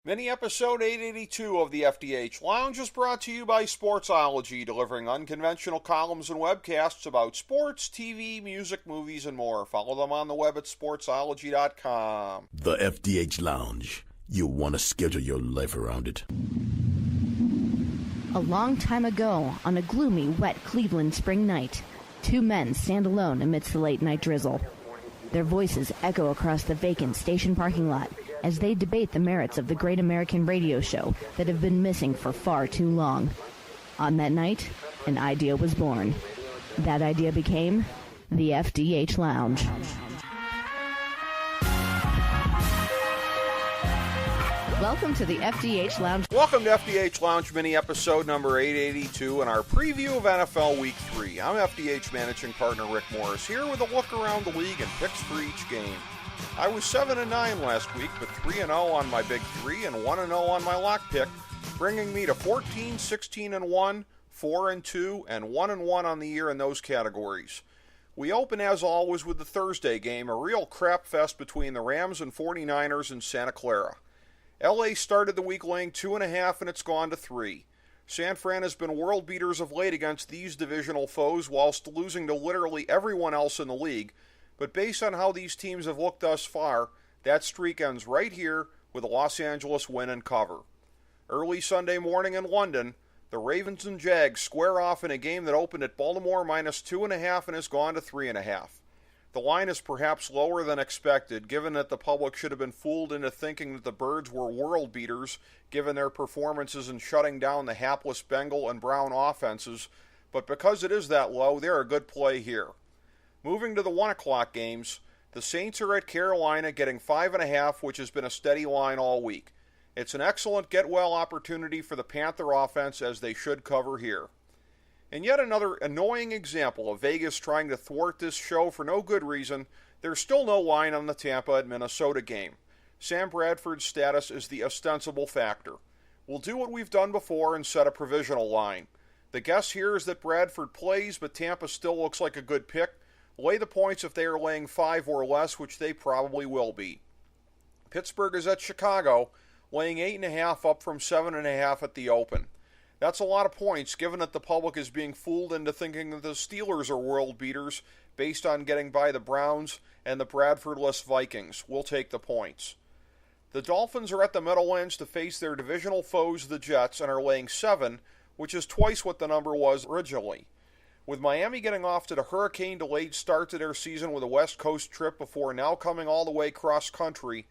Mini episode 882 of the FDH Lounge is brought to you by Sportsology, delivering unconventional columns and webcasts about sports, TV, music, movies, and more. Follow them on the web at sportsology.com. The FDH Lounge. You'll want to schedule your life around it. A long time ago, on a gloomy, wet Cleveland spring night, two men stand alone amidst the late-night drizzle. Their voices echo across the vacant station parking lot as they debate the merits of the great American radio show that have been missing for far too long. On that night, an idea was born. That idea became the FDH Lounge. Welcome to the FDH Lounge. Welcome to FDH Lounge mini episode number 882 and our preview of NFL Week 3. I'm FDH managing partner Rick Morris here with a look around the league and picks for each game. I was 7-9 last week, but 3-0 on my big three and 1-0 on my lock pick, bringing me to 14, 16-1, 4-2, and 1-1 on the year in those categories. We open, as always, with the Thursday game, a real crap fest between the Rams and 49ers in Santa Clara. LA started the week laying 2.5, and it's gone to 3. San Fran has been world beaters of late against these divisional foes, whilst losing to literally everyone else in the league. But based on how these teams have looked thus far, that streak ends right here with a Los Angeles win and cover. Early Sunday morning in London, the Ravens and Jags square off in a game that opened at Baltimore minus 2.5 and has gone to 3.5. The line is perhaps lower than expected, given that the public should have been fooled into thinking that the Birds were world beaters, given their performances in shutting down the hapless Bengal and Brown offenses, but because it is that low, they're a good play here. Moving to the 1 o'clock games, the Saints are at Carolina getting 5.5, which has been a steady line all week. It's an excellent get-well opportunity for the Panther offense, as they should cover here. And yet another annoying example of Vegas trying to thwart this show for no good reason, there's still no line on the Tampa at Minnesota game. Sam Bradford's status is the ostensible factor. We'll do what we've done before and set a provisional line. The guess here is that Bradford plays, but Tampa still looks like a good pick. Lay the points if they are laying 5 or less, which they probably will be. Pittsburgh is at Chicago, laying 8.5 up from 7.5 at the open. That's a lot of points, given that the public is being fooled into thinking that the Steelers are world beaters based on getting by the Browns and the Bradford-less Vikings. We'll take the points. The Dolphins are at the Meadowlands to face their divisional foes, the Jets, and are laying 7, which is twice what the number was originally. With Miami getting off to the hurricane-delayed start to their season with a West Coast trip before now coming all the way cross-country,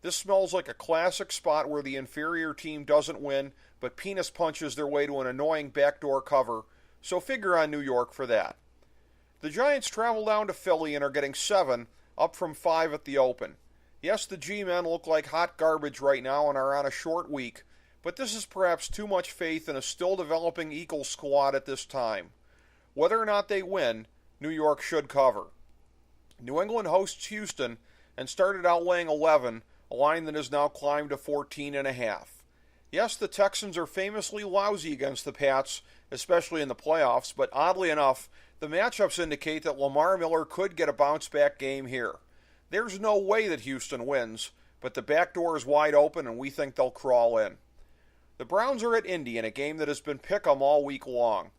this smells like a classic spot where the inferior team doesn't win, but penis punches their way to an annoying backdoor cover, so figure on New York for that. The Giants travel down to Philly and are getting 7, up from 5 at the open. Yes, the G-men look like hot garbage right now and are on a short week, but this is perhaps too much faith in a still-developing Eagles squad at this time. Whether or not they win, New York should cover. New England hosts Houston and started out laying 11, a line that has now climbed to 14.5. Yes, the Texans are famously lousy against the Pats, especially in the playoffs, but oddly enough, the matchups indicate that Lamar Miller could get a bounce-back game here. There's no way that Houston wins, but the back door is wide open and we think they'll crawl in. The Browns are at Indy in a game that has been pick-em all week long.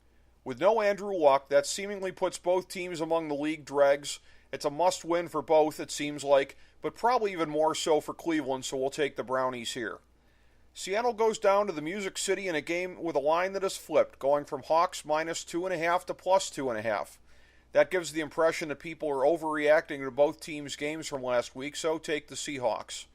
With no Andrew Luck, that seemingly puts both teams among the league dregs. It's a must-win for both, it seems like, but probably even more so for Cleveland, so we'll take the Brownies here. Seattle goes down to the Music City in a game with a line that is flipped, going from Hawks minus 2.5 to plus 2.5. That gives the impression that people are overreacting to both teams' games from last week, so take the Seahawks.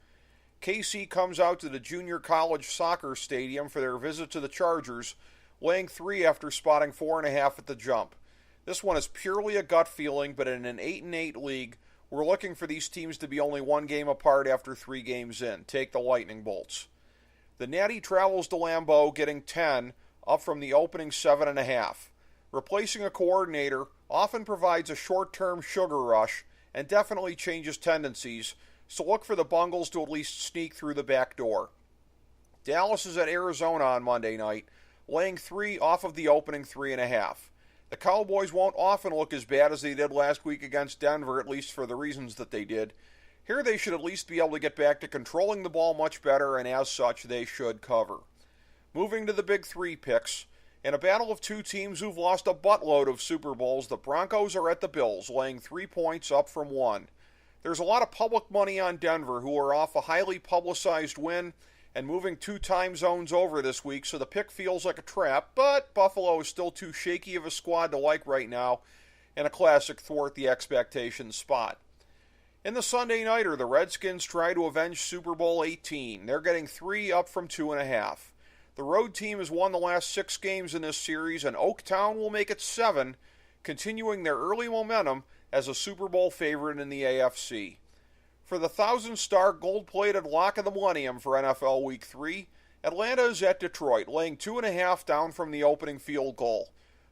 KC comes out to the Junior College Soccer Stadium for their visit to the Chargers, laying 3 after spotting 4.5 at the jump. This one is purely a gut feeling, but in an 8-8 league, we're looking for these teams to be only 1 game apart after 3 games in. Take the Lightning Bolts. The Natty travels to Lambeau, getting 10, up from the opening 7.5. Replacing a coordinator often provides a short-term sugar rush and definitely changes tendencies, so look for the Bungles to at least sneak through the back door. Dallas is at Arizona on Monday night, laying 3 off of the opening 3.5. The Cowboys won't often look as bad as they did last week against Denver, at least for the reasons that they did. Here they should at least be able to get back to controlling the ball much better, and as such, they should cover. Moving to the Big Three picks, in a battle of two teams who've lost a buttload of Super Bowls, the Broncos are at the Bills, laying 3 points up from 1. There's a lot of public money on Denver, who are off a highly publicized win and moving 2 time zones over this week, so the pick feels like a trap, but Buffalo is still too shaky of a squad to like right now, and a classic thwart the expectations spot. In the Sunday Nighter, the Redskins try to avenge Super Bowl 18. They're getting 3 up from 2.5. The road team has won the last 6 games in this series, and Oaktown will make it 7, continuing their early momentum as a Super Bowl favorite in the AFC. For the 1,000-star gold-plated lock of the millennium for NFL Week 3, Atlanta is at Detroit, laying 2.5 down from the opening field goal.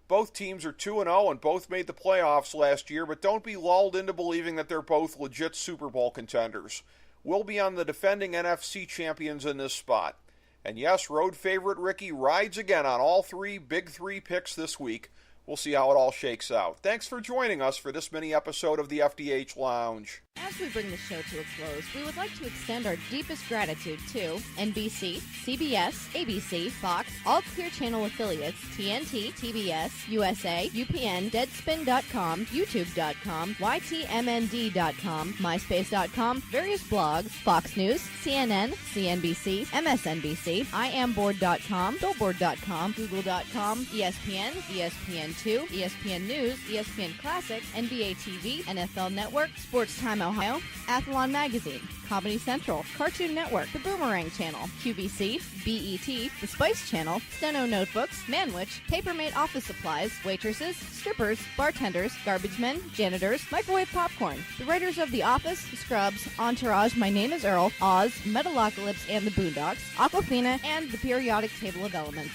Both teams are 2-0 and both made the playoffs last year, but don't be lulled into believing that they're both legit Super Bowl contenders. We'll be on the defending NFC champions in this spot. And yes, road favorite Ricky rides again on all 3 Big 3 picks this week. We'll see how it all shakes out. Thanks for joining us for this mini episode of the FDH Lounge. As we bring the show to a close, we would like to extend our deepest gratitude to NBC, CBS, ABC, Fox, all Clear Channel affiliates, TNT, TBS, USA, UPN, Deadspin.com, YouTube.com, YTMND.com, MySpace.com, various blogs, Fox News, CNN, CNBC, MSNBC, IamBoard.com, Billboard.com, Google.com, ESPN, ESPN2, ESPN News, ESPN Classic, NBA TV, NFL Network, Sports Time Ohio, Athlon Magazine, Comedy Central, Cartoon Network, The Boomerang Channel, QVC, BET, The Spice Channel, Steno Notebooks, Manwich, Papermate Office Supplies, waitresses, strippers, bartenders, garbage men, janitors, microwave popcorn, the writers of The Office, Scrubs, Entourage, My Name is Earl, Oz, Metalocalypse and the Boondocks, Aquafina, and the periodic table of elements.